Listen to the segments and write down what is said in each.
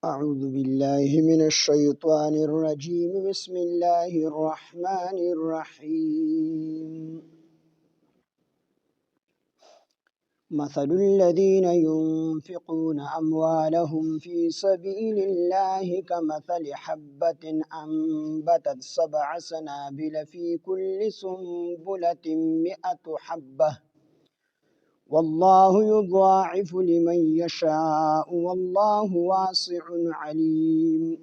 أعوذ بالله من الشيطان الرجيم بسم الله الرحمن الرحيم مثل الذين ينفقون أموالهم في سبيل الله كمثل حبة أنبتت 7 سنابل في كل سنبلة 100 حبة والله يضاعف لمن يشاء والله واسع عليم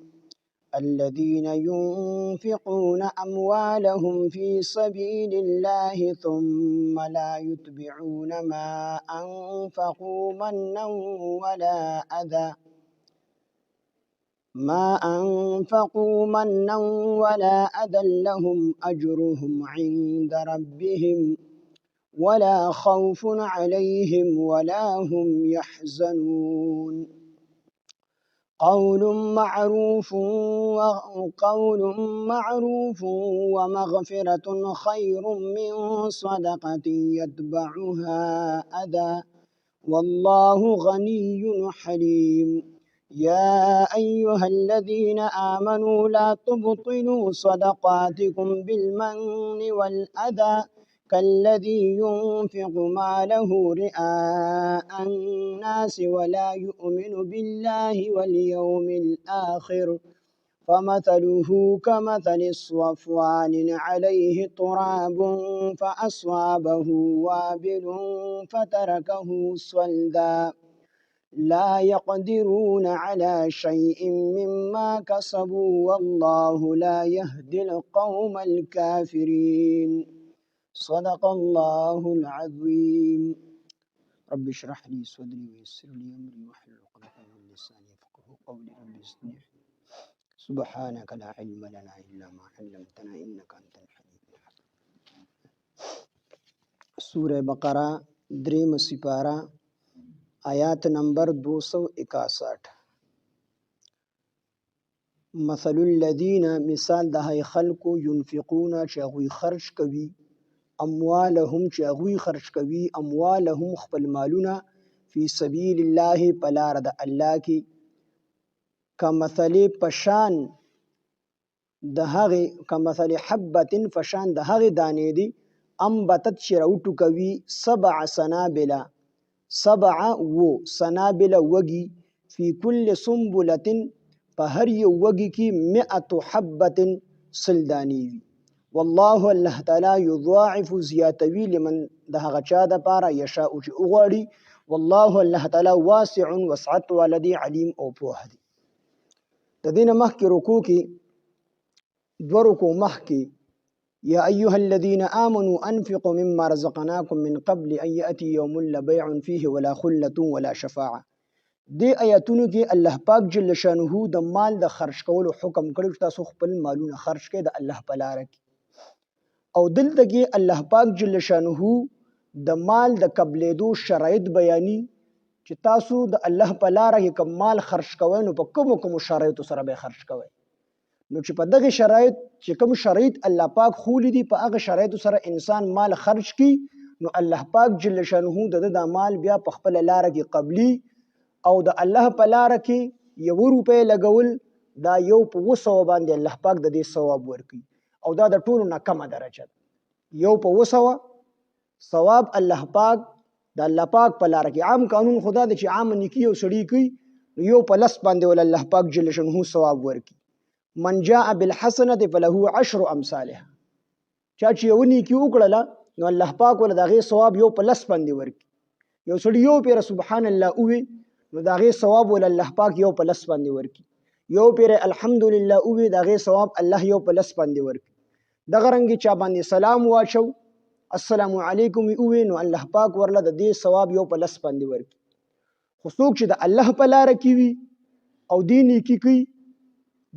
الذين ينفقون أموالهم في سبيل الله ثم لا يتبعون ما أنفقوا منا ولا أذى لهم أجرهم عند ربهم ولا خوف عليهم ولا هم يحزنون قول معروف ومغفرة خير من صدقة يتبعها أذى والله غني حليم يا أيها الذين آمنوا لا تبطلوا صدقاتكم بالمن والأذى كالذي ينفق ماله رئاء الناس ولا يؤمن بالله واليوم الآخر فمثله كمثل صفوان عليه تراب فأصابه وابل فتركه صلدا لا يقدرون على شيء مما كسبوا والله لا يهدي القوم الكافرين صدق الله العظيم رب اشرح لي صدري ويسر لي أمري واحلل عقدة من لساني يفقهوا قولي رب زدني سبحانك لا علم لنا إلا ما علمتنا إنك أنت الحليم الحكيم سورة بقرہ دریم سپارہ آیات نمبر 261 مثل الذين مثال دهای خلق ينفقون چاغوی خرج کوي اموالهم چاغوی خرج کوي اموالهم خپل مالونه فی سبیل الله پلار د الله کی کمثل پشان حبت فشان د هغه دانې دی انبتت شروټو کوي 7 سنابل 7 وگی فی کل سنبلة په هر یو وگی کی 100 حبت سلدانی وی والله الله تعالی یضاعف زیاتوی لمن د هغه چا د پاره یشاء چې وغواړي والله الله تعالی واسع وسعت ولدی علیم او پوه دی د دین مخکې رکوع کې دو رکوع مخکې یا ایها الذین آمنوا انفقوا مما رزقناکم من قبل ان یأتی یوم لا بیع فیه ولا خلة ولا شفاعه دې آیاتونو کې الله پاک جل شانه د مال د خرج کولو حکم کړی چې تاسو خپل مالونه خرج کړئ د الله په لاره کې او دلته کې الله پاک جل شانه د مال د قبلېدو شرایط بیاني چې تاسو د الله په لاره کې کوم مال خرج کوئ نو په کومو شرایطو سره به خرج کوئ نو چې په دغه شرایط چې کوم شرایط الله پاک خولي دي په هغه شرایطو سره انسان مال خرج کی نو الله پاک جل شانه د مال بیا په خپل لاره کې قبلي او د الله په لاره کې 1 روپۍ لګول دا یو په 200 باندې الله پاک د دې ثواب ورکوي او دا د ټولو نه کمه درجه یو په 200 ثواب الله پاک د الله پاک په لاره کې عام قانون خدا د چې عام نیکی او سړی کوي یو په لس باندې ول الله پاک جل شانه ثواب ورکوي من جاء بالحسنه فله 10 امثالها چا چې یو نیکی وکړه نو الله پاک ول دغه ثواب یو په لس باندې ورکوي یو سړی یو پیر سبحان الله اوه نو دغه ثواب ول الله پاک یو په لس باندې ورکوي یو پیر الحمدلله اوه دغه ثواب الله یو په لس باندې ورکوي دغه رنګ چا باندې سلام واچو السلام علیکم اوه نو الله پاک ورله د دې ثواب یو په لس باندې ورکوي خو څوک چې د الله په لاره کې وي او دین کې کوي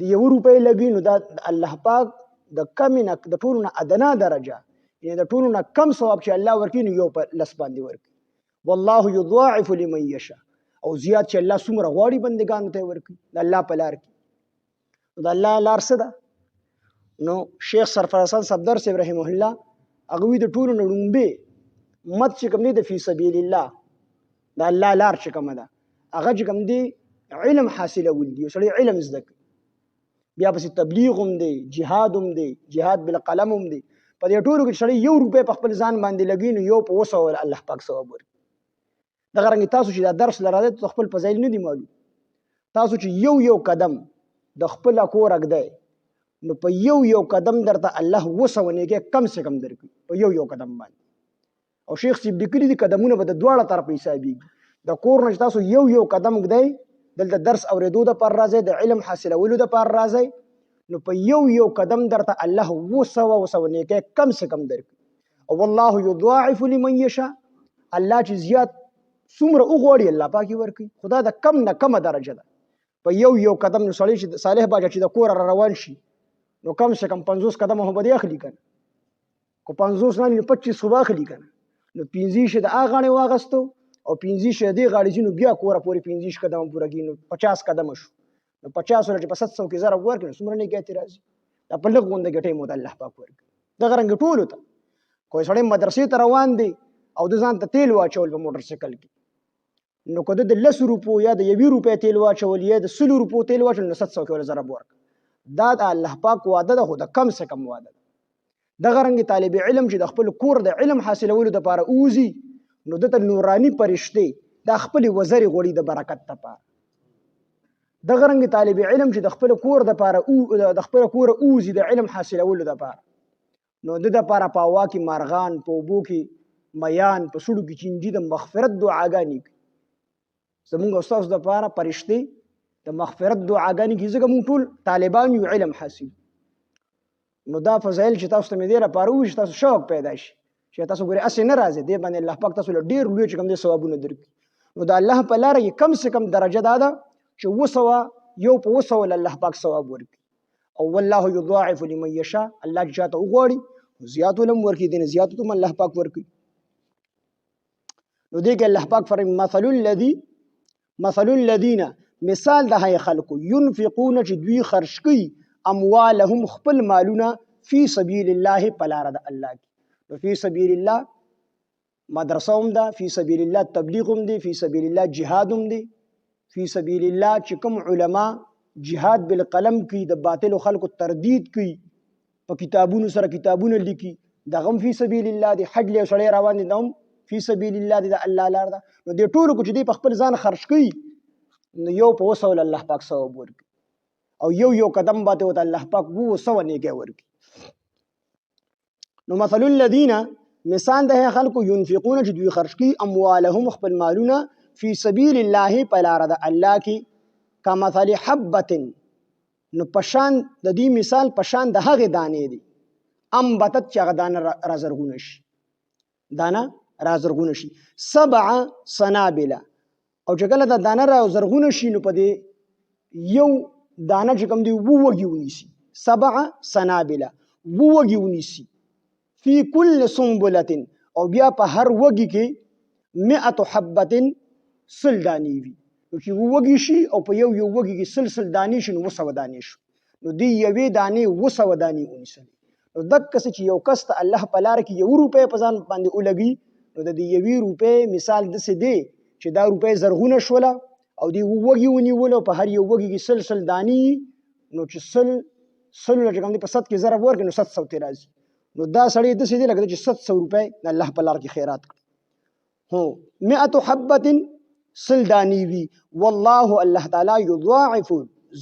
د 1 روپۍ لګي نو دا الله پاک د کمینه د ټولو نه ادنا درجه یعنی د ټولو نه کم ثواب چې الله ورکوي نو یو په لس باندې ورکوي والله یضاعف لمن یشاء او زیات چې الله څومره غواړي بندګانو ته ورکوي د الله په لار کې د الله لار څه ده نو شیخ سرفراز حسن صفدر صاحب رحمه الله هغه د ټولو نه لومبه مت چې کوم دی د فی سبیل الله د الله لار چې کومه ده هغه چې کوم دی علم حاصلول دي سړی علم زده کوي بیا پسې تبلیغ هم دی جهاد هم دی جهاد بالقلم هم دی په دې ټولو کې سړی 1 روپۍ په خپل ځان باندې لګي نو یو په 200 الله پاک ثواب ورکړي دغه رنګ تاسو چې دا درس لراځي ته خپل فضایل نه دي معلوم تاسو چې یو قدم د خپل کور اګدای نو په یو قدم درته الله 200 نیکه کم سے کم درکړي په یو قدم باندې او شیخ صاحب لیکلي دي قدمونه به د دواړه طرف حسابيږي د کور نه تاسو یو قدم اګدای دلته درس اوریدو د پر راځي د علم حاصلولو د پر راځي نو په یو قدم درته الله 200 نیکه کم سے کم درکړي او والله یضاعف لمن یشاء الله چې زیات څومره وغواړي الله پاکي ورکړي خدا د کم نه کم درجه ده په یو قدم نو سړی چې صالح باجه چې د کور روان شي نو کم سے کم 50 قدم هم به اخلي کنه کو 50 نه 25 صبح اخلي کنه نو 15 شه د اغانه واغستو او 15 شه دی غاړي جنو بیا کوره پورې 15 قدم پورا کینو 50 قدم شو نو 50 ولې په 700 کې زره ورکړي څومره نه کې اعتراض دا په لږ غونډه کې ټیم الله پاک ورکړي دا غرنګ ټول ته کوئی سړی مدرسې ته روان دی او د ځان ته تیل واچول په موټر سایکل کې نو کده د 10 روپو یا د 1 روپې تیل واچول یا د 100 روپو تیل واچول نو 700 کې ول زره ورک دا د الله پاک وعده ده خو د کم سے کم وعده ده دغه رنګ طالب علم چې د خپل کور د علم حاصلولو لپاره اوزي نو دته نورانی پرشته د خپل وزري غوړي د برکت لپاره دغه رنګ طالب علم چې د خپل کور د لپاره او د خپل کور اوزي د علم حاصلولو لپاره نو د لپاره پاوا کې مارغان په بو کې میان په سړو کې چینجی د مغفرت دعاګانې زمونږ استاد د لپاره پرشته د مغفرت دعاګانې کې زګه مونږ ټول طالبان یو علم حاصل نو دا فضایل چې تاسو ته مې ډیره پاره وي چې تاسو شوق پیدا شي چې تاسو ګوري اسې نه راځي دی باندې الله پاک تاسو له ډیر لوی چې کوم دي ثوابونه درکړي نو دا الله په لار کې کم سے کم درجه دا چې 200 یو په 200 الله پاک ثواب ورکړي او والله یضاعف لمن یشاء الله چې چاته وغواړي زیات ولم ورکړي دین زیات ته الله پاک ورکړي نو دې کې الله پاک فرمایي مثل الذين مثال د هغه خلکو ينفقون چې دوی خرج کوي اموالهم خپل مالونه فی سبیل الله پلار د الله کی فی سبیل الله مدرسه هم ده فی سبیل الله تبلیغ هم دی فی سبیل الله جهاد هم دی فی سبیل الله چې کوم علما جهاد بالقلم کی د باطل خلکو تردید کی په کتابونو سره کتابونه لیکي دغه فی سبیل الله دی حج له سړی روان دي دوم فی سبیل الله دی د الله لار ده نو د ټولو کو چې دی په خپل ځان خرج کوي نو یو په 200 الله پاک ثواب ورکړي او یو قدم باندې وته الله پاک 200 نیکه ورکړي نو مثل الذين مثال د خلکو ينفقون چې دوی خرج کوي اموالهم خپل مالونه فی سبیل الله په لار د الله کې کمثل حبه نو پشان د دې مثال پشان د هغه دانې دي انبتت چې هغه دانه رازرغونه شي دانه رازرغونه شي 7 سنابل او چې کله د دانه رازرغونه شي نو په دې یو دانه چې کوم دی ووږي ونیسي 7 سنابل ووږي ونیسي فی کل سنبلة او بیا په هر وږي کې 100 حبه سل دانی وي نو چې ووږي شي او په یو وږي کې سل دانی شي نو 200 دانی شو نو دی یوې دانې 200 دانی ونیسي نو دک چې یو کس ته الله په لار کې 1 روپۍ په ځان باندې ولګي نو د دې 1 روپۍ مثال د څه دی چې دا روپۍ زرغونه شوله او دی وږي ونیول په هر یو وږي کې سل دانی نو چې سل چې کوم دی په 7 کې ضرب ورکړي نو 700 تی راځي نو دا سړی د څه دی لکه چې 700 روپۍ الله په لار کې خیرات کړي هو 100 حبه سل دانی وی والله الله تعالی یضاعف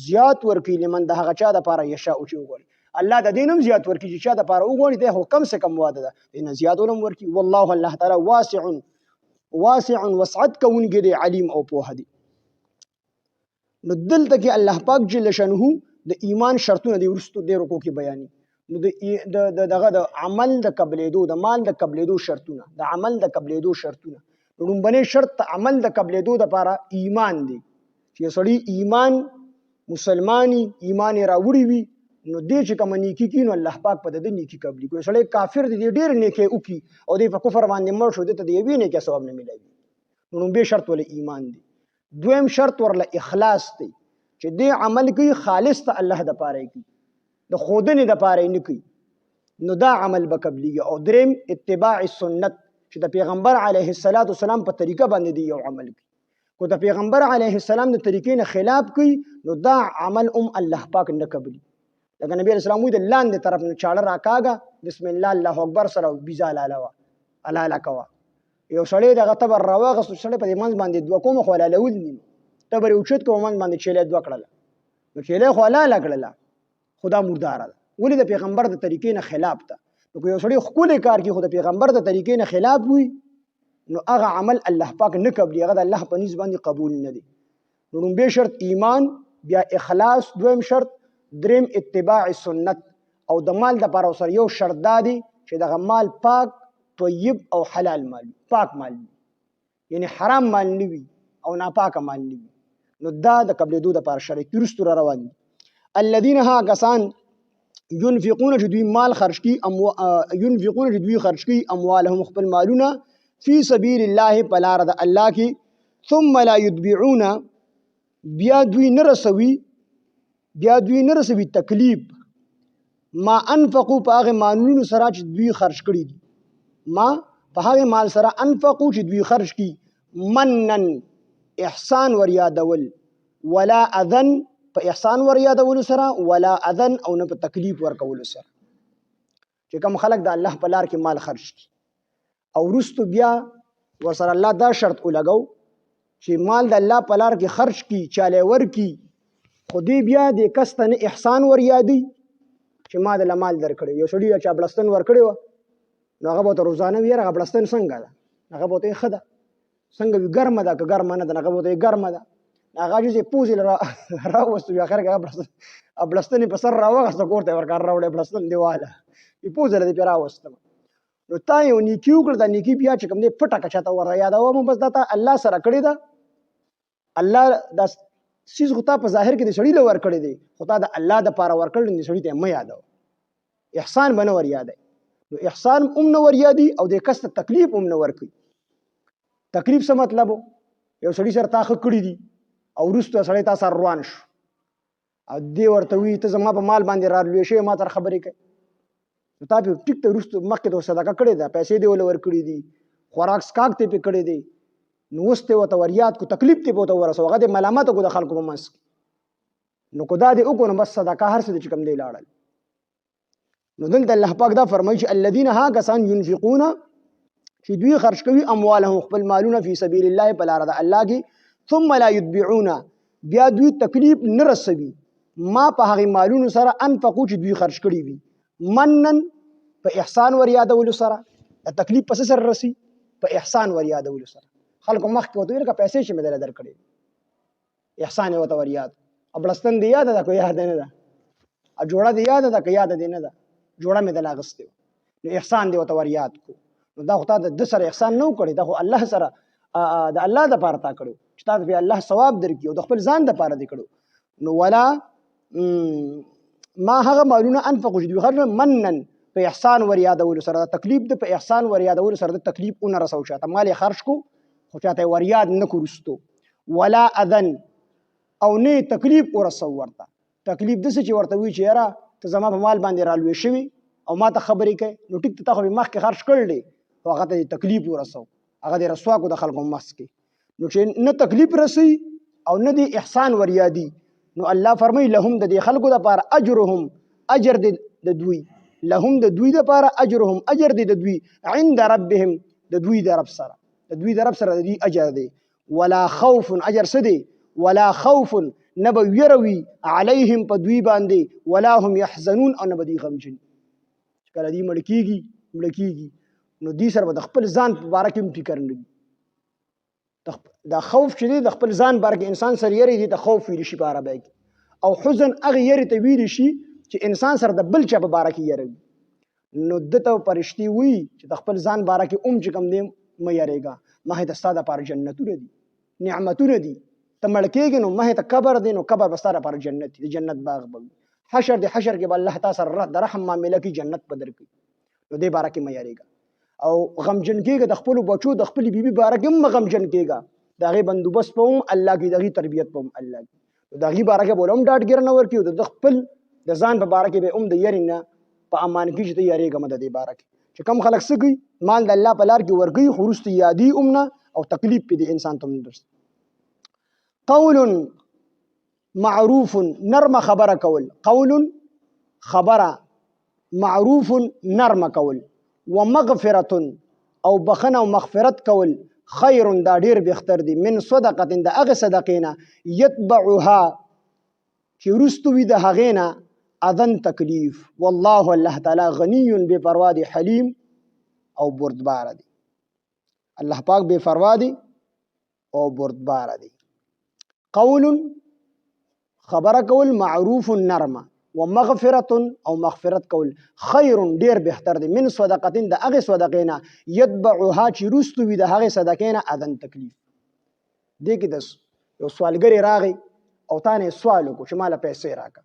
زیات ورکی لمن د هغه چا د پاره یشاء او چې وګوري الله د دینم زیات ورکی چې چا د پاره وګوري ته کم سے کم واده ده ان زیات ولم ورکی والله الله تعالی واسع وسعت کوونکی دی علیم او په دی نو دلته کې الله پاک جل شانه د ایمان شرطونه دی ورستو دی رکو کې بیانې نو دغه د عمل د قبلېدو د مال د قبلېدو شرطونه د عمل د قبلېدو شرطونه لومبنه شرط عمل د قبلېدو لپاره ایمان دی چې سړی ایمان مسلمانی ایمان راوړي وي نو دې چې کوم نیکی کینو الله پاک په د نیکی قبلي کوي سړی کافر دی ډېر نیکی وکي او دې په کفر باندې مړ شو دې ته دی ویني کې ثواب نه ملایي نو به شرط ول ایمان دی دویم شرط ورله اخلاص دی چې دې عمل کوي خالص ته الله د پاره کوي د خودنه د پاره نه کوي نو دا عمل به قبلي او دریم اتباع السنت چې د پیغمبر علیه الصلاۃ والسلام په طریقه باندې دی یو عمل کوي خو د پیغمبر علیه السلام د طریقې نه خلاف کوي نو دا عمل الله پاک نه قبلي. لکه نبی علیہ السلام د لاندې طرف نه چاړه راکاږه بسم الله الله اکبر سره بیزا لاله کوه. یو سړی دغه تبر راواغست سړی په دې منځ باندې دوه کومه خو حلالول دي تبر یې اوچت کوه منځ باندې چیلې دوه کړله نو چیلې خو حلاله کړله خو دا مرداره ده ولې د پیغمبر د طریقې نه خلاف ده. نو که یو سړی ښکلی کار کوي خو د پیغمبر د طریقې نه خلاف وي نو هغه عمل الله پاک نه قبلي هغه د الله په نسبت باندې قبول نه دی. نو لومبی شرط ایمان بیا اخلاص دویم شرط دریم اتباع سنت او د مال دپاره ورسره یو شرط دا دی چې دغه مال پاک طیب او حلال مال پاک مال وي یعنی حرام مال نه وي او ناپاکه مال نه وي. نو دا د قبلېدو دپاره شرط وروستو را روان دي. الذین ها کسان ينفقون چې دوی مال خرج کی ينفقون چې دوی خرج کی اموالهم خپل مالونه فی سبیل الله په لاره د الله کې ثم لا يتبعون بیا دوی نه رسوي تکلیف ما انفقوا په هغه مالونو سره چې دوی خرج کړي دي ما په هغه مال سره انفقوا چې دوی خرج کړي منن احسان ور یادول ولا اذن په احسان ور یادول سره ولا اذن او نه په تکلیف ور کول سره چې کوم خلک د الله په لار کې مال خرج کړي او وروستو بیا ورسره الله دا شرط ولګو چې مال د الله په لار کې خرج کړي چاله ورکړي خو دې بیا د کس ته نه احسان ور یادوي چې ما دله مال درکړی. یو سړي چا بړستن ورکړی وه نو هغه به ورته روزانه وي یاره هغه بړستن څنګه ده هغه به ورته یې ښه ده څنګه وي ګرمه ده که ګرمه نه ده هغه به ورته یې ګرمه ده هغه عاجز یې پوزې راوستو بیا اخر کې هغه بړستن یې په سر راوغسته کور ته یې ورکار راوړی بړستن دې واله یې پوزه له دې پرې راوستم نو تا یو نیکي وکړه دا نیکي بیا چې کوم دی پټه که چاته ور یادوم بس دا تا الله سره کړې ده الله دا سیز خو تا په ظاهر کې د سړي له ورکړی دی خو تا د الله دپاره ورکړی د سړي ته یې مه یادوه احسان به نه ور یادوي نو احسان هم نه ور یادي او د کس ته تکلیف هم نه ورکوي. تکلیف څه مطلب یو سړي سره تا ښه کړي دي او وروسته سړی تا سره روان شو او دې ورته وي ته زما په مال باندې رالوی شوی ما سره خبرې کوي نو تا پې ټیک ته وروسته مخکې ته صدقه کړې ده پیسې دې ورله ورکړي دي خوراک سکاک ته پې کړی دی نو اوس ته ورته ور یاد کو تکلیف ته به ورته ورسو هغه دې ملامته کو د خلکو په منځ کې نو که دا دې وکړو نو بس صدقه هر څه دې چې کوم دی لاړل. نو دلته الله پاک دا فرمایي چې الذین ها کسان ينفقون چې دوی خرج کوي اموالهم خپل مالونه فی سبیل الله په لاره د الله کې ثم لا يتبعون بیا دوی تکلیف نه رسوي ما په هغې مالونو سره انفقو چې دوی خرج کړي وي منن په احسان ور یادولو سره د تکلیف په څه سره رسي په احسان ور یادولو سره خلکو مخکې ورته ویل که پیسې چې مې درله درکړې احسان یې ورته ور یاد بړستن دې یاده ده که یاده نه ده جوړه دې یاده ده که یاده دې نه ده جوړه مې دله اغوستې وه نو احسان دې ورته ور یاد کړو نو دا خو تا د ده سره احسان نه و کړی دا خو الله سره د الله دپاره تا کړو چې تا ته پې الله ثواب درکړي او د خپل ځان دپاره دې کړو. نو ولا ما هغه مالونه انفقو چې دوی خرج منن په احسان ور یادولو سره د تکلیف د په احسان ور یادولو سره د تکلیف ونه رسو چاته مال یې خرج کو خو چاته ور یاد نه کړو وروستو ولا اذن او نه تکلیف ورسو ورته تکلیف داسې چې ورته وایي چې یاره ته زما په مال باندې رالوی شوي او ما ته خبرې کوي نو ټیک ته تا خو مې مخکې خرج کړل دی خو هغه ته تکلیف ورسو هغه دې رسوا کړو د خلکو منځ کې نو چې نه تکلیف رسوي او نه دې احسان ور یادي نو الله فرمایي لهم د دې خلکو دپاره اجرهم اجر د دوی لهم د دوی دپاره اجرهم اجر دی د دوی عند ربهم د دوی د رب سره د دوی د رب سره د دوی اجر دی ولا خوف اجر څه دی ولا خوف نه به ویره وي علیهم په دوی باندې ولا هم یحزنون او نه به دوی غمجن چې کله دوی مړه کېږي نو دوی سره به د خپل ځان په باره کې هم فکر نه وي دا خوف چې دی د خپل ځان باره کې انسان سره یری دی ته خوف ویلی شي په عربی کې او حزن هغې یرې ته ویلی شي چې انسان سره د بل چا په باره کې یره وي نو ده ته فرشتي وي چې د خپل ځان باره کې چې کوم دی مه یریږه مخې ته ستا دپاره جنتونه دي نعمتونه دي ته مړ کېږې نو مخې ته قبر دی نو قبر به ستا دپاره جنت دي د جنت باغ به وي حشر دی حشر کې به الله تا سره د رحم معامله کوي جنت به درکوي نو دې باره کې مه یریږه او غمجن کېږه د خپلو بچو د خپلې بیبي باره کې هم مه غمجن کېږه د هغې بندوبست به هم الله کوي د هغې تربیت به هم الله کوي د هغې باره کې به هم ډاډګیر نه ورکوي او د خپل د ځان په باره کې به هم د یرې نه په امان کې چې ته یریږه مه د دې باره کې چې کم خلک څه کوي مال د الله په لار کې ورکوي خو وروسته یادي هم نه او تکلیف پې د انسان ته هم نه رسي قول معروف نرم خبره کول، قول خبره، معروف نرم کول، ومغفرة او بخنه او مغفرت کول، خیر دا ډیر بهتر دی، من صدقه د هغه صدقینا یتبعها چې وروستو وي د هغې نه اذن تکلیف. والله الله تعالی غنی بے پروا دی، حلیم او بردبار دی. الله پاک بے پروا دی او بردبار دی. قول خبره کول، معروف نرمه، ومغفرة او مغفرت کول، خیر ډیر بهتر دی، من صدقه د هغې صدقې نه یتبعها چې وروستو وي د هغې صدقې نه اذن تکلیف. دې کې د یو سوالګرې راغی او تا نه سوال وکړو چې ماله پیسې راکړه،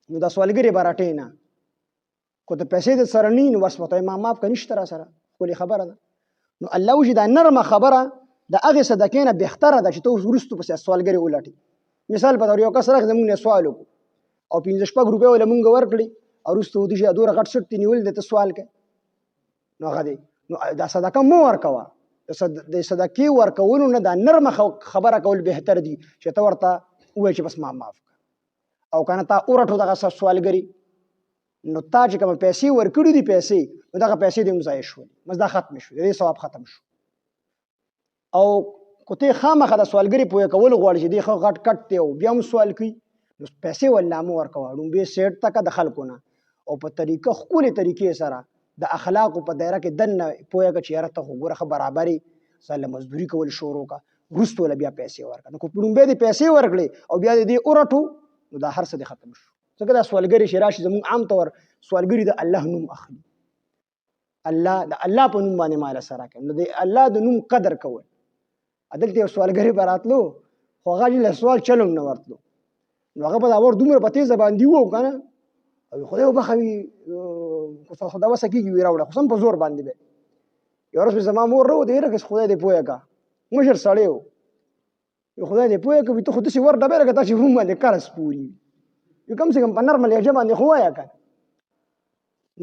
نو دا سوالګرې به راټې نه، خو د پیسې د سره نه نو بس ورته ما معاف که نشته را سره، ښکلې خبره ده. نو الله وایي دا نرمه خبره د هغې صدقې نه بهتره ده چې ته اوس وروستو پسې سوالګرې ولټې. مثال په طور یو کس راغی زموږ نه سوال وکړو او 15 شپږ روپۍ وله مونږ ورکړي او وروسته ودې چې دومره غټ سټ دې نیولي دی ته سوال کوې، نو هغه دی نو دا صدقه مه ورکوه. د صدقې ورکولو نه دا نرمه خبره کول بهتر دي چې ته ورته ووایې چې بس ما معاف کړه. او که نه تا ورټو دغه سوالګري، نو تا چې کومه پیسې ورکړي دي پیسې، نو دغه پیسې دې هم ضایع شولې، بس دا ختمې شوې، د دې ثواب ختم شو. او که ته خامخا د سوالګري پوهه کول غواړې چې دې ښه غټ کټ دی او بیا هم سوال کوي، نو پیسې ولله مه ورکوه، ړومبې سیټ ته که د خلکو نه، او په طریقه ښکلې طریقې سره د اخلاقو په دایره کې دننه پوهه کړه چې یاره ته خو ګوره ښه برابر یې، ځاله مزدوري کول شروع کړه، وروسته له بیا پیسې ورکړه. نو که ړومبی دې پیسې ورکړې او بیا دې ورټو، نو دا هر څه دې ختم شو. ځکه دا سوالګري چې راشي زموږ عام طور سوالګري د الله نوم اخلي، الله د الله په نوم باندې مال سره کوي، نو د الله د نوم قدر کول. دلته یو سوالګري به راتلو خو هغه له سوال چلو نه ورتلو، نو هغه به دا ور دومره په تیزه باندې وو که نه، او خدای وبخوي خو دا وسه کېږي وي راوړه، خو سم په زور باندې به یو ورځ زما مور راوته یاره که خدای دې پوهه کړه، مشر سړی و، خدای دې پوهه کړه ته خو داسې ور ډبې لکه تا چې روم باندې قرض پوري وي، کم سے کم په نرمه لهجه باندې خو وایه که.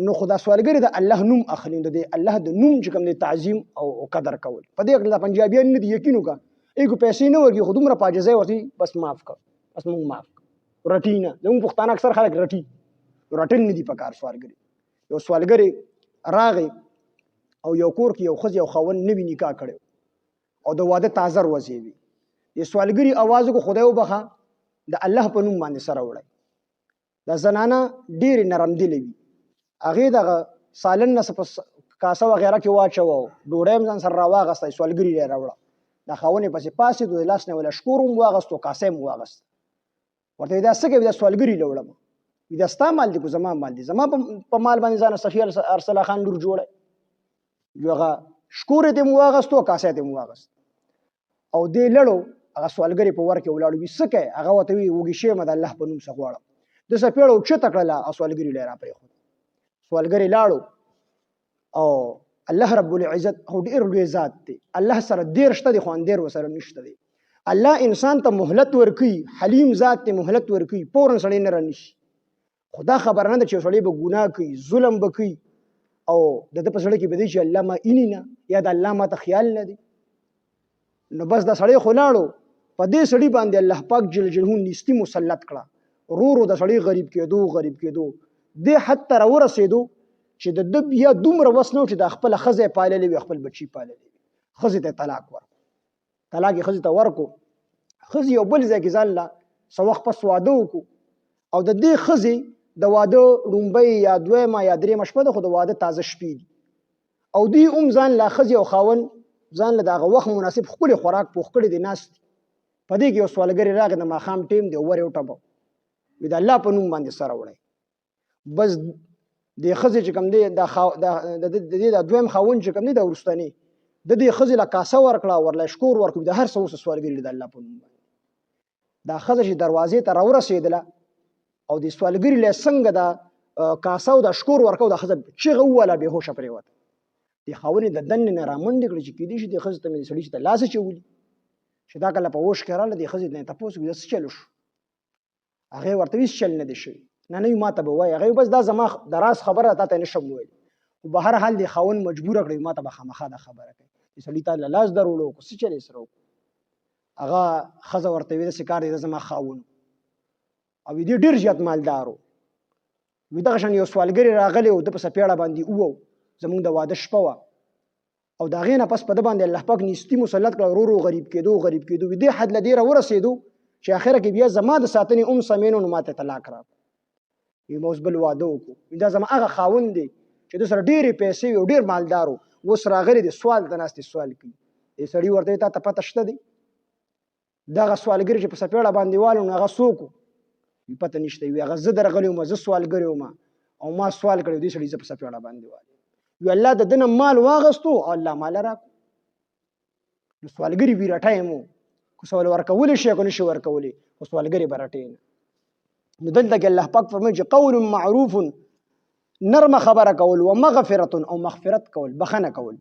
نو خو دا سوالګري د الله نوم اخلي، د الله د نوم چې کوم دی تعظیم او قدر کول. په دې دا پنجابیان نه دي، یقین وکړه ایګو پیسې نه ورکړي خو دومره په عاجزۍ ورته بس معاف کړه، بس موږ معاف کړه، رټي نه. زموږ پښتانه اکثر خلک رټي، رټل نه دي په کار سوالګري. یو سوالګري راغی او یو کور کې یو ښځې او خاوند نوي نکاح کړی او د واده تازه ورځې وي، د سوالګري اواز وکړو خدای وبخه د الله په نوم باندې سره وړی. دا زنانه ډېرې نرم دلې وي، هغې دغه سالن نه څه په کاسه وغیره کې واچوه، ډوډۍ هم ځان سره راواغسته، سوالګري یې راوړه. دا خاوند یې پسې پاڅېد، د لاس نه یې شکور هم واغستو، کاسه یې هم واغسته. ورته وایي دا څه کوې؟ دا سوالګري له وړم. وایي دا ستا مال دی که زما مال دی؟ زما په مال باندې ځان صفي ارسلا خان لور جوړی. هغه شکور یې ته هم واغستو، کاسه یې ته هم واغست، او دې لړو هغه سوالګري په ور کې ولاړو. وي څه کوې؟ هغه ورته وایي وږې شوی یم د الله په نوم څه غواړم. د څپېړه اوچته کړله او سوالګري له یې راپرېښود. سوالګري لاړو او الله رب العزت هو ډېر لوی ذات دی، الله سره دیر شته دی خو اندیر ورسره نشته دی. الله انسان ته مهلت ورکوي، حلیم ذات ته مهلت ورکوي، فوراً سړی نه رانیسي. خو دا خبره نه ده چې سړی به ګناه کوي، ظلم به کوي او د ده په زړه کې به دی چې الله ما ایني نه، یا د الله ما ته خیال نه دی. نو بس دا سړی خو لاړو، په دې سړي باندې الله پاک جل جلاله نیستي مسلط کړه، ورو ورو د سړی غریب کېدو دې حد ته راورسېدو چې د ده بیا دومره وس نه و چې د خپله ښځه یې پاللې وي، خپل بچي پاللې وي. ښځې ته یې طلاق ورکړو، طلاق یې ښځې ته ورکړو. ښځې یو بل ځای کې ځان له څه وخت پس واده وکړو او د دې ښځې د واده ړومبۍ یا دویمه یا درېیمه شپه ده، خو د واده تازه شپې دي او دوی هم ځان له ښځې او خاوند ځان له د هغه وخت مناسب ښکلې خوراک پوخ کړی دی، ناست دي. په دې کې یو سوالګري راغی، د ماښام ټیم دی، ور یې وټپه، وي د الله په نوم باندې سره وړی. بس د ښځې چې کوم دی د دې د دویم خاوند چې کوم دی د وروستنې د دې ښځې له کاسه ورکړه، ورله شکور ورکړو، د هر څه اوس سوالګري د الله په نوم باندې. دا ښځه چې دروازې ته راورسېدله او د سوالګري له څنګه د کاسه او د شکور ورکړو، د ښځه چیغه ووهله، بېهوشه پرېوته. د خاوند یې د دننې نه رامنډې کړې چې کېدای شي دې ښځې ته مې د سړي چې ته لاس اچولي، چې دا کله په هوش کې راغله دې ښځې نه یې تپوس وکړي دا څه چل وشو؟ هغې ورته هېڅ چل نه دی شوي. نه ما ته به وایي. هغې بس دا زما د راز خبره تا ته نشم ویلی، خو به هر حال دې خاوند مجبوره کړی ما ته به خامخا دا خبره کوي. د سړي تا له لاس در وړو که څه چل یې سره وکړو. هغه ښځه ورته ویل چې کار دی زما خاوند او دې ډېر زیات مالدارو وي دغه شان یو سوالګري راغلی او د په سپېړه باندې وو زمونږ د واده شپه وه او د هغې نه پس په ده باندې الله پاک نیستي مسلط کړه ورو ورو غریب کېدو وي دې حد له ډېره ورسېدو چې اخره کې بیا زما د ساتنې سمینو نو ماته طلاق راکړو وي ما اوس بل واده وکړو دا زما هغه خاوند دی چې ده سره ډېرې پیسې وي او ډېر مالدار و اوس راغلی دی سوال ته ناست سوال کوي دې سړي ورته تا ته پته شته دی دغه سوالګر چې په سپېړه باندې والو نو هغه څوک و پته نشته وي هغه زه درغلی وم زه سوالګر وم او ما سوال کړی دې سړي زه په سپېړه باندې والم وي الله د ده نه مال واغستو او الله مال راکړو نو سوالګري وي رټی یم که سوال ورکولی شي که نشي ورکولی خو سوالګري به رټې نه نو دلته کې الله پاک فرمایي چې قول معروف نرمه خبره کول و مغفرت او مغفرت کول بخنه کول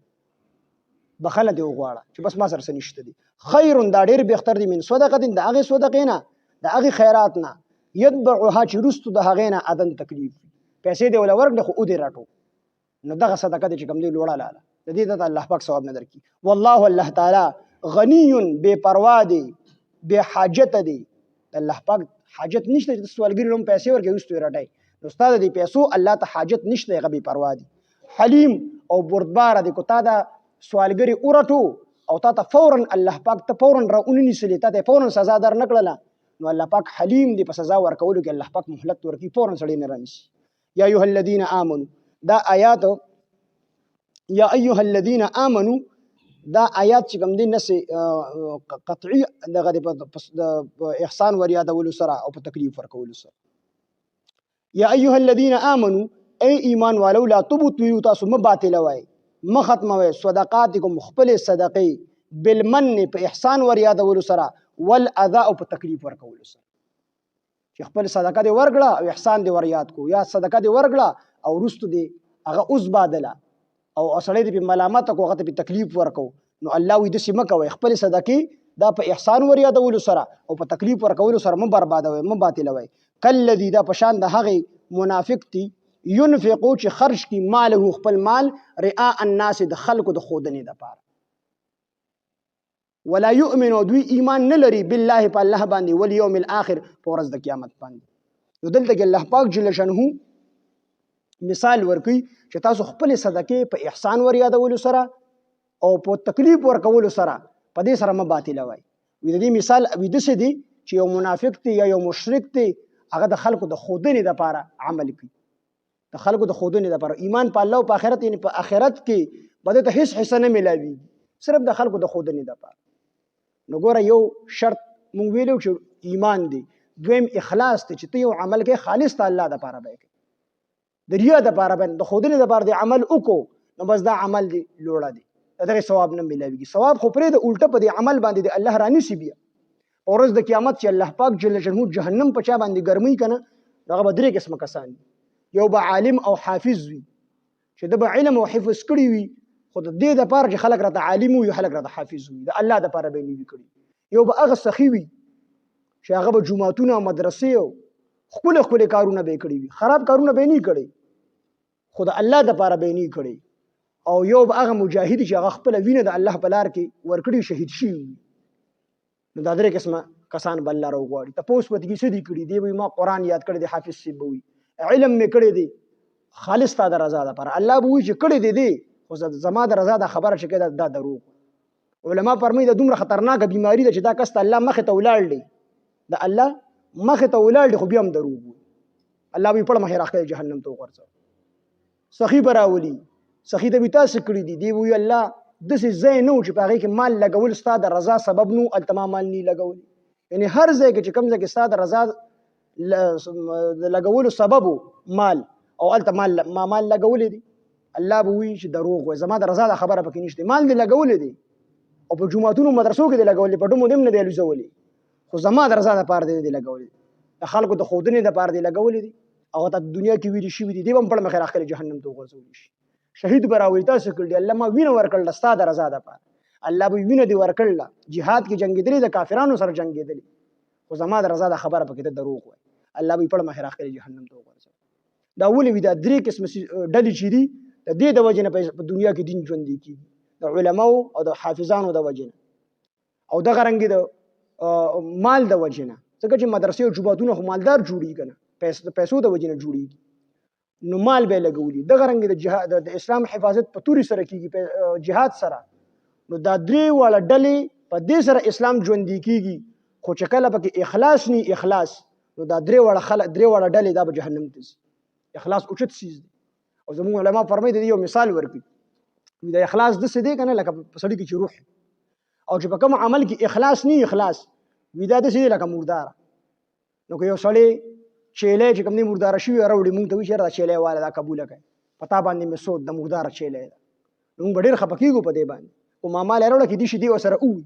بخنه دې وغواړه چې بس ما سره څه نشته دي خیر دا ډېر بهتر دی من صدقه د هغې صدقې نه د هغې خیرات نه یتبعها چې وروستو د هغې نه اذن تکلیف پیسې دې وله ورکړې خو ودې راټو نو دغه صدقه دې چې کوم دی لوړه لاله د دې ته الله پاک ثواب نه درکړي والله الله تعالی غنی بې پروا دی بې حاجته دی الله پاک حاجت نشته چې سوالګري نوم پیسې ورکړي وروستو یې رټی نو ستا د دې پیسو الله ته حاجت نشته هغه بې پروا دی حلیم او بردباره دی که تا دا سوالګري ورټو او تا ته فورا الله پاک ته فورا راونیسلې تا ته فورا سزا در نه کړله نو الله پاک حلیم دی په سزا ورکولو کې الله پاک مهلت ورکړي فورا سړی نه رانیسي یا ایها الذین آمنو دا آیات یا ایها الذین آمنو دا آیات چې کوم دی نسې قطعي دغه د احسان ور یادولو سره او په تکلیف ورکولو سره یا ایها الذین آمنو ای ایمان والو لا تبطلوا تاسو مه باطلوئ مه ختموئ صدقاتکم خپلې صدقې بالمن په احسان ور یادولو سره والاذى او په تکلیف ورکولو سره چې خپل صدقه دې ورکړه او احسان دې ور یاد کو یا صدقه دې ورکړه او وروستو دې هغه اوس بادله او سړی دې په ملامت کو هغه ته په تکلیف ورکو نو الله وی داسې مه کوئ خپلې صدقې دا په احسان ور یادولو سره او په تکلیف ورکولو سره مه بربادوئ مه باطلوئ کالذي دا په شان د هغې منافق دي ينفقو چې خرج کی ماله خپل مال رئاء الناس د خلکو د ښودنې دپاره ولا یؤمن دوی ایمان نه لري بالله په الله باندې والیوم الاخر په ورځ د قیامت باندې نو دلته کې الله پاک جل شانه مثال ورکوي چې تاسو خپلې صدقې په احسان ور یادولو سره او په تکلیف ورکولو سره په دې سره مه باطلوئ وي د دې مثال وي داسې دی چې یو منافق دی یا یو مشرک دی هغه د خلکو د ښودنې دپاره عمل کوي د خلکو د ښودنې دپاره ایمان په الله او په آخرت یعنې په آخرت کې به ده ته هېڅ حصه نه میلاویږي صرف د خلکو د ښودنې دپاره نو ګوره یو شرط مونږ ویلو چې ایمان دی دویم اخلاص دی چې ته یو عمل کوې خالص ته الله دپاره به یې کوې د ریا دپاره به د ښودنې دپاره د عمل وکړو نو بس دا عمل دی لوړه دی د دغې ثواب نه میلاویږي ثواب خو پرېږده الټه په دې عمل باندې د الله رانیسي بیا په ورځ د قیامت چې الله پاک جل جلاله جهنم په چا باندې ګرموي که نه هغه به درې قسمه کسان دي یو به عالم او حافظ وي چې ده به علم او حفظ کړي وي خو د دې دپاره چې خلک راته عالم وي خلک راته حافظ وي د الله دپاره به یې نه وي کړي یو به هغه سخي وي چې هغه به جوماتونه او مدرسې او ښکلې ښکلې کارونه به یې کړي وي خراب کارونه به یې نه کړي خو د الله دپاره به یې نه کړي او یو به هغه مجاهد چې هغه خپله وینه د الله په لار کې ورکړي شهید شوي وي نو دا درې قسمه کسان به الله راوغواړي تپوس به کړي څه دي کړي دی به ما قرآن یاد کړی دی حافظ صاحب به وي علم مې کړی دی خالص تا د رضا دپاره الله به وایي چې کړی دی دی خو زما د رضا دا خبره چې کوي دا دروغ علما فرمایي دا دومره خطرناکه بیماري ده چې دا کس ته الله مخې ته ولاړ دی د الله مخې ته ولاړ دی خو بیا هم دروغ وي الله به یې پړه مخې راښکلی جهنم ته وغورځوي سخي به راولي سخي ته به تاسې کړي دي دی به وایي الله داسې ځای نه و چې په هغې کې مال لګول ستا د رضا سبب نه و هلته ما مال نه لګولی یعنې هر ځای کې چې کوم ځای کې ستا د رضا د لګولو سبب مال او هلته ما مال لګولی دی الله به وایي چې دروغ وایي زما د رضا دا خبره پکې نشته مال دې لګولی دی او په جوماتونو مدرسو کې دې لګولی په ډمو دې هم نه دی الوزولی خو زما د رضا دپاره دې نه دی لګولی د خلکو د ښودنې دپاره دې لګولی دی هغه ته دنیا کې ویلي شوي دي دی به هم پړه مخې راښکلی جهنم ته وغورځولی شي شهید به راوایي تاسو کړي دي الله ما وینه ورکړله ستا د رضا دپاره الله به وینه دې ورکړله جهاد کې جنګېدلې د کافرانو سره جنګېدلې خو زما د رضا د خبره پکې ته دروغ وایي الله به یې پړه مخې راښکلی جهنم ته وغورځوي دا ولې وي دا درې قسمه ډلې چې دي د دې د وجې نه په دنیا کې دین ژوندی کېږي د علماو او د حافظانو د وجې نه او دغه رنګې د مال د وجې نه، ځکه چې مدرسې او جوماتونه خو مالدار جوړېږي که نه، پیسو د وجې نه جوړېږي، نو مال به یې لګولي. دغه رنګ د اسلام حفاظت په تورې سره کېږي، جهاد سره. نو دا درې واړه ډلې په دې سره اسلام ژوندی کېږي، خو چې کله پکې اخلاص نی اخلاص، نو دا درې واړه ډلې دا به جهنم ته ځي. اخلاص اوچت څیز دی، او زموږ علما فرمایي د دې یو مثال ورکوي، د اخلاص داسې دی که نه لکه په سړي کې چې روح، او چې په کوم عمل کې اخلاص نی اخلاص وي دا داسې دی لکه مرداره. نو که یو سړی چیلی چې کوم دی مرداره شوي راوړي مونږ ته وایي چې دا چیلی واله دا قبوله کړئ، په تا باندې مې سود د مرداره چیلی ده، نو مونږ به ډېر خفه کېږو په دې باندې. خو ماما لی راوړه کېدای شي دې ورسره ووي،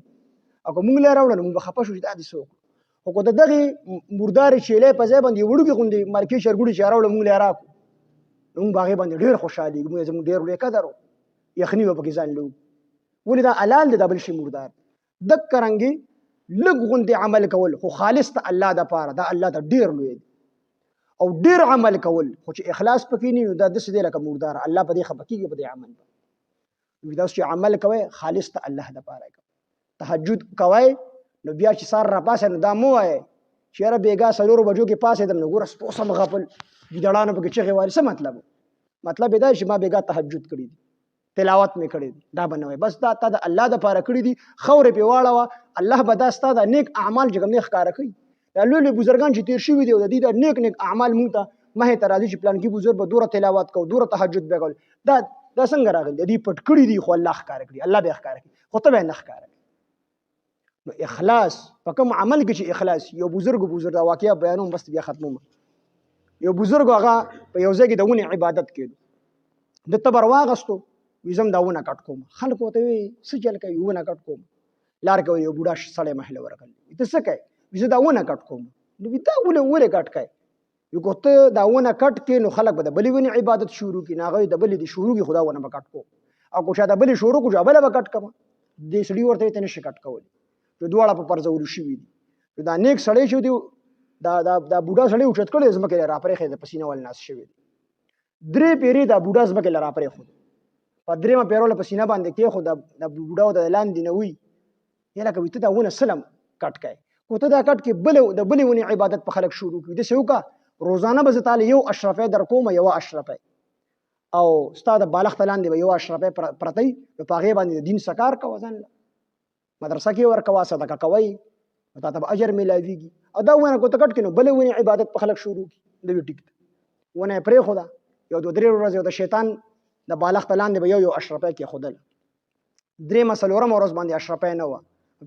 او که مونږ لی راوړه نو مونږ به خفه شو چې دا دې څه وکړو. خو که د دغې مردارې چیلی په ځای باندې یو وړوکې غوندې مارکې چرګوړي چې راوړه مونږ لی راکړو، نو مونږ به هغې باندې ډېر خوشحالېږو، مونږ زموږ ډېر لوی قدر و، یخني به پکې ځان لو. ولې دا حلال دی، دا بل شي مردار. دکه رنګې لږ غوندې عمل کول خو خالص ته الله دپاره، دا الله ته ډېر لوی دی. او ډېر عمل کول خو چې اخلاص پکې نه وي نو دا داسې دی لکه مردار، الله په دې خفه کېږي په دې عمل باندې. دا چې عمل کوئ خالص ته الله دپاره کوئ. تهجد کوئ نو بیا چې سار را پاسئ نو دا مه وایئ چې یاره بېګا 4 بجو کې پاڅېدم نو ګوره سپوسم غفل ګیدړانو پکې چغې وایي. څه مطلب مطلب یې دا چې ما بېګا تهجد کړی دی، تلاوت مې کړی دی، دا به نه وایي. بس دا تا د الله دپاره کړي دي، خورې پرې واړوه، الله به دا ستا د نیک اعمال چې کوم دی ښکاره کوي. دا لوی لوی بزرګان چې تېر شوي دي او د دې د نیک نیک اعمال مونږ ته مخې ته راځي چې پلانکي بزرګ به دوره تلاوت کوو، دوره تهجد به کول، دا څنګه راغلي؟ د دې پټ کړي دي خو الله ښکاره کړي، الله به یې ښکاره کړي، خو ته به یې نه ښکاره کړي. نو اخلاص په کوم عمل کې چې اخلاص، یو بزرګ دا واقعه بیانوم بس بیا ختموم. یو بزرګ هغه په یو ځای کې د ونې عبادت کېدو، د تبر واغستو وي زم دا ونه کټ کوم، خلک ورته وایي څه چل کوي؟ ونه کټ کوم. لار کې یو بوډا سړی محله ورغلی، ته څه کوې؟ وي زه دا ونه کټ کوم. نو دا ولې کټ کوې؟ یو که ته دا ونه کټ کې نو خلک به د بلې ونې عبادت شروع کړي، نو هغه د بلې د شروع کړي خو دا ونه به کټ کوم، او که چا د بلې شروع کړو بله به کټ کوم. دې سړي ورته وایي ته نشي کټ کولی، چې دواړه په پرځولو شوي دي. دا نیک سړی چې دی دا بوډا سړی اوچت کړی ځمکې له راپرېښی د پسینه ول ناست شوی دی. 3 پیرې دا بوډا ځمکې له راپرېښود، په 3مه پیره له پسینه باندې کېښود، دا بوډا د لاندې نه وي یاره که وي ته دا ونه سلم کټ کوې، خو ته دا کټ کې د بلې ونې عبادت په خلک شروع کړي. داسې وکړه روزانه به زه تاله 1 اشرفی در کوم، 1 اشرفی، او ستا د بالښت لاندې به 1 اشرفی پرتی، نو په هغې باندې د دین سکار کوه، ځان له مدرسه کې ورکوه، صدقه کوئ، تا ته به اجر میلاویږي. او دا ونه که ته کټ کړې نو بلې ونې عبادت په خلک شروع کړي، دا وي ټیک ده. ونه یې پرېښوده، یو 2-3 ورځې د شیطان د بالښت لاندې به 1 اشرفی کېښودله. 3مه 4مه ورځ باندې اشرفی نه وه،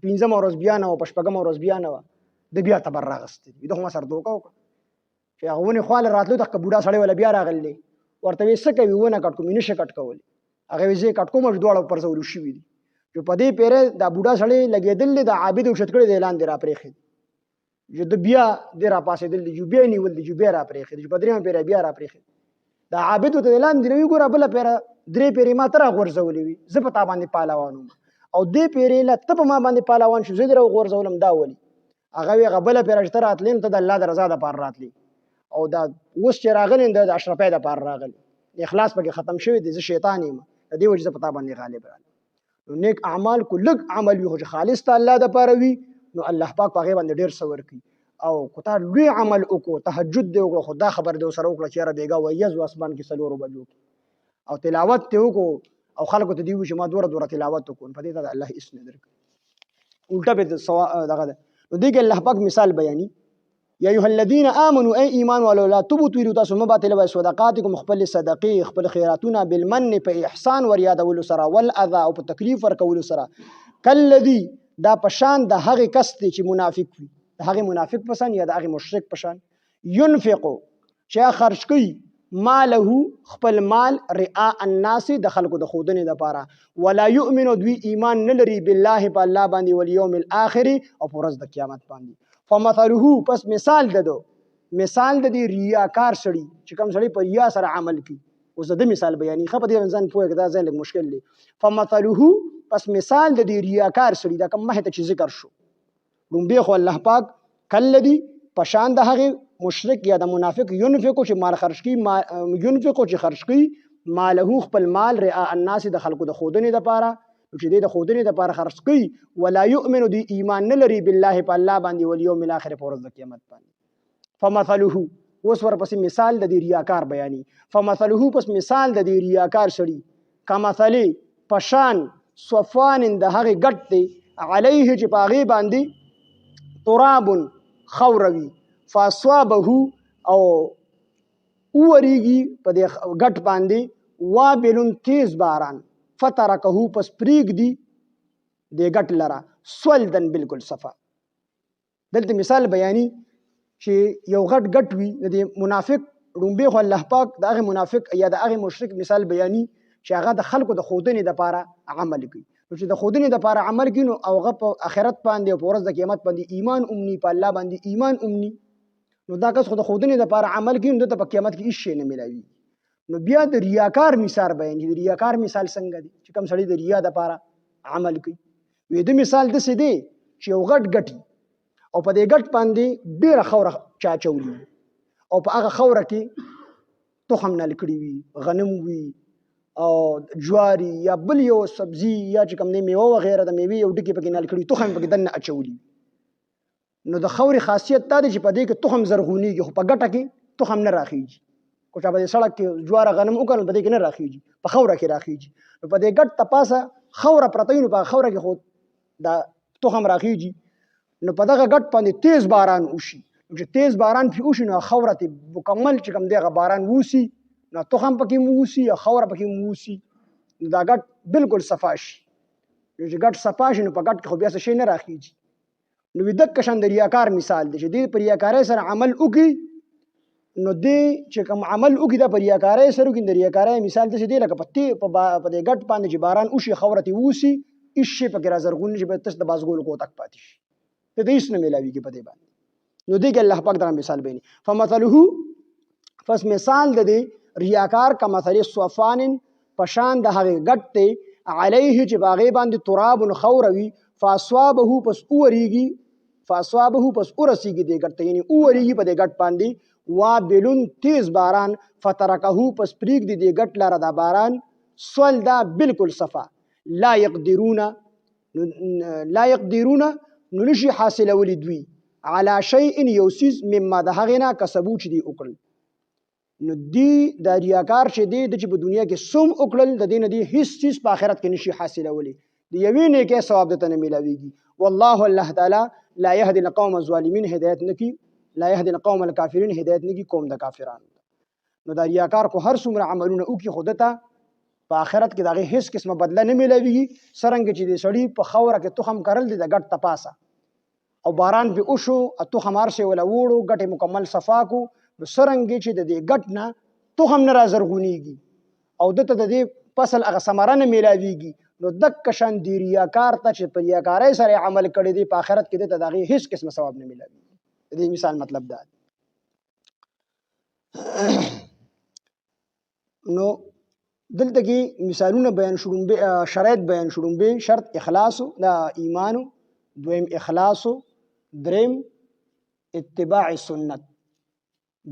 5مه ورځ بیا نه وه، په 6مه ورځ بیا نه وه، د بیا تبر راغستی دی. ده خو ما سره دوکه وکړه چې هغه ونې خواله راتلو دغه بوډا سړی وله بیا راغلی، ورته وایي څه کوي؟ ونه کټ کوم. یې نشي کټ کولی. هغې وایي زه یې کټ کوم چې دواړه پرځولو شوي دي. چې په دې پیرې دا بوډا سړی لګېدل دی، دا عابد اوچت کړی دی لاندې راپرېښی دی، چې د بیا دی راپاڅېدل دی، چې بیا یې نیول دی، چې بیا راپرېښی دی، چې په 3مه پیره بیا راپرېښی دی. دا عابد ورته د لاندې نه وي ګوره بله پیره 3 پیرې ما ته راغورځولې وي، زه په تا باندې پهلوان وم، او دې پیرې له ته په ما باندې پهلوان شو، زه دې راغورځولم، دا ولې؟ هغه وایي هغه بله پیره چې ته راتلې نو ته د الله د رضا دپاره راتلې، او دا اوس چې راغلی د اشرفی دپاره راغلی، اخلاص پکې ختم شوی دی، زه شیطان یم، د دې وجې زه په تا باندې غالب رالم. نو نیک اعمال کو لږ عمل وي خو چې خالص ته الله دپاره وي نو الله پاک په هغې باندې ډېر څه ورکوي. او که تا لوی عمل وکړو، تهجد دې وکړو، خو دا خبر دې ورسره وکړه چې یاره بېګا ویځو اسمان کې 4 بجو کې، او تلاوت دې وکړو، او خلکو ته دې ووایي چې ما دوره تلاوت وکړو، په دې ته د الله هېڅ نه درکوي، الټه پرې دغه ده. نو دې کې الله پاک مثال بیاني، یا ایها الذین آمنوا ای ایمان والو لا تبطلوا تاسو مه باطلوئ صدقاتکم خپل صدقې خپل خیراتونه بالمن په احسان ور یادولو سره والاذى او په تکلیف ورکولو سره، کالذي دا پشان د هغې کس دی چې منافق وي، د هغې منافق پسان یا د هغې مشرک پشان، ينفقو چې خرج کوي ماله خپل مال رئاء الناس د خلکو د ښودنې دپاره، ولا یؤمنو دوی ایمان نه لري بالله په الله باندې والیوم الاخر او په ورځ د قیامت باندې. فمثله پس مثال ددو، مثال د دې ریاکار سړي چې کوم سړی په ریا سره عمل کوي، اوس د مثال بیانې ښه په دې ځان پوهېږه دا ځای لږ مشکل دی. فمثله پس مثال د دې ریاکار سړي دا کوم مخې ته چې ذکر شو لومبې خو الله پاک کالذي پشان د هغې مشرک یا د منافق ينفقو چې مال خرج کوي، ينفقو چې خرج کوي ماله خپل مال رئاء الناس د خلکو د ښودنې دپاره چې د خودنې د پاره خرج کوي ولا یؤمن دی ایمان نه لري بالله په الله باندې والیوم الاخر په ورځ د قیامت باندې فمثله اوس ورپسې مثال د دې ریاکار بیاني فمثله پس مثال د دې ریاکار سړي کمثل پشان صفوان د هغه ګټ دی علیه چې پاغي باندې تراب خوروي فاصابه او اوریږي په دې ګټ باندې وابل تیز باران فترکه پس پریګ دی د ګټ لرا سولدن بالکل صفا دلته مثال بیاني چې یو ګټ وي د منافق ډومبه خو الله پاک د هغه منافق یا د هغه مشرک مثال بیاني چې هغه د خلکو د خودنې لپاره عمل کوي چې د خودنې لپاره عمل کوي نو هغه په آخرت باندې او په ورځ د قیامت باندې ایمان امني په الله باندې ایمان امني نو دا کس خو د خودنې لپاره عمل کوي نو د په قیامت کې هیڅ شی نه ملوي نو بیا د ریاکار مثال بیان چې د ریاکار مثال څنګه دی چې کوم سړی د ریا لپاره عمل کوي وې د مثال د څه دی چې یو ګټي او په دې ګټ باندې ډیره خوره چاچولي او په هغه خوره کې تخم نل کړی وي غنم وي او جواری یا بل یو سبزی یا چې کوم نه میوه وغیره د میوې یو ډکی پکې نل کړی تخم پکې دنه اچولي نو د خوري خاصیت دا دی چې په دې کې تخم زرغونیږي خو په ګټه کې تخم نه راخیږي کو چا په سړک کې جوار غنم وکړل په دې کې نه راخیږي په خوره کې راخیږي نو په دې ګټ تپاسه خوره پرته نو په خوره کې خو دا تخم راخیږي نو په دغه ګټ باندې تیز باران وشي چې تیز باران پی وشي نو خوره ته مکمل چې کوم دغه باران ووسی نو تخم پکې موسی یا خوره پکې موسی نو دا ګټ بالکل صفا شي چې ګټ صفا شي نو په ګټ کې خو بیا څه شي نه راخیږي نو د کشن د ریاکار مثال دی چې دې پر ریاکارۍ سره عمل وکړي نو دې چې کوم عمل وکړي د پر ریاکارۍ سره وکړي د ریاکارۍ مثال داسې دی لکه په دې ګټ باندې چې باران وشي خوره ته ووسی هېڅ شی پکې رازرغون نه شي به تش د بازګولو کوتک پاتې شي ته د هېڅ نه میلاویږي په دې باندې نو دې کې الله پاک دغه مثال بیانوي فمثله پس مثال د دې ریاکار کا مثل صفوان پشان د هغې ګټ دی علیه چې په هغې باندې تراب خوروي فاصابه پس ورسیږي دې ګټ ته یعنې وورېږي په دې ګټ باندې وابلون تیز باران فترکه پس پرېږدي دې ګټ لره دا باران سول دا بالکل صفا لا يقدرون نو نشي حاصلولی دوی علی شیء یو څیز مما د هغې نه کسبو چې دی وکړل نو دی دا ریاکار چې دی د چې په دنیا کې څوم وکړل د دې نه دی هیڅ څیز په آخرت کې نشي حاصلولی د یوې نیکۍ ثواب درته نه میلاویږي والله الله تعالی لا يهدي القوم الظالمین هدایت نه کی لا يهدي القوم الکافرین هدایت نه کی قوم د کافرانو نو دا ریاکار کو هر څومره عملونه وکړي خو دته په آخرت کې د هغې هیڅ قسمه بدله نه میلاویږي څرنګه چې د سړي په خوره کې تخم کرل دی د ګټ تپاسه او باران پې وشو تخم هر شی وله وړو ګټې مکمل صفا کو نو څرنګې چې د دې ګټ نه تخم نه رازرغونیږي او دته د دې فصل هغه ثمره نه میلاویږي نو دک شان دی ریاکار ته چې په ریاکارۍ سره عمل کړی دی په آخرت کې دته د هغې هیڅ قسمه ثواب نه میلاویږي د دې مثال مطلب دا نو دلته کې مثالونه بیان شروع شرایط بیان شروع شرط اخلاص دا ایمانو دویم اخلاصو دریم اتباع سنت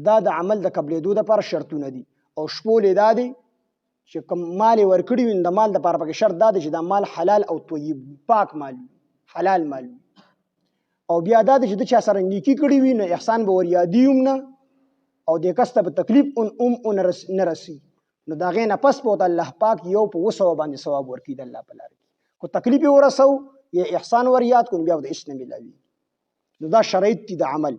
دا د عمل د قبلېدو دپاره شرطونه دي او شپولې دا دی چې کوم مال یې ورکړي وي نو د مال دپاره پکې شرط دا دی چې دا مال حلال او طیب پاک مال وي حلال مال وي او بیا دا دی چې د چا سره نیکي کړي وي نو احسان به ور یادي هم نه او دې کس ته به تکلیف نه رسي نو د هغې نه پس به ورته الله پاک یو په 200 باندې ثواب ورکړي د الله په لاره کې خو تکلیف یې ورسو یا احسان ور یاد کړو بیا به د هېڅ نه میلاوي نو دا شرایط دي د عمل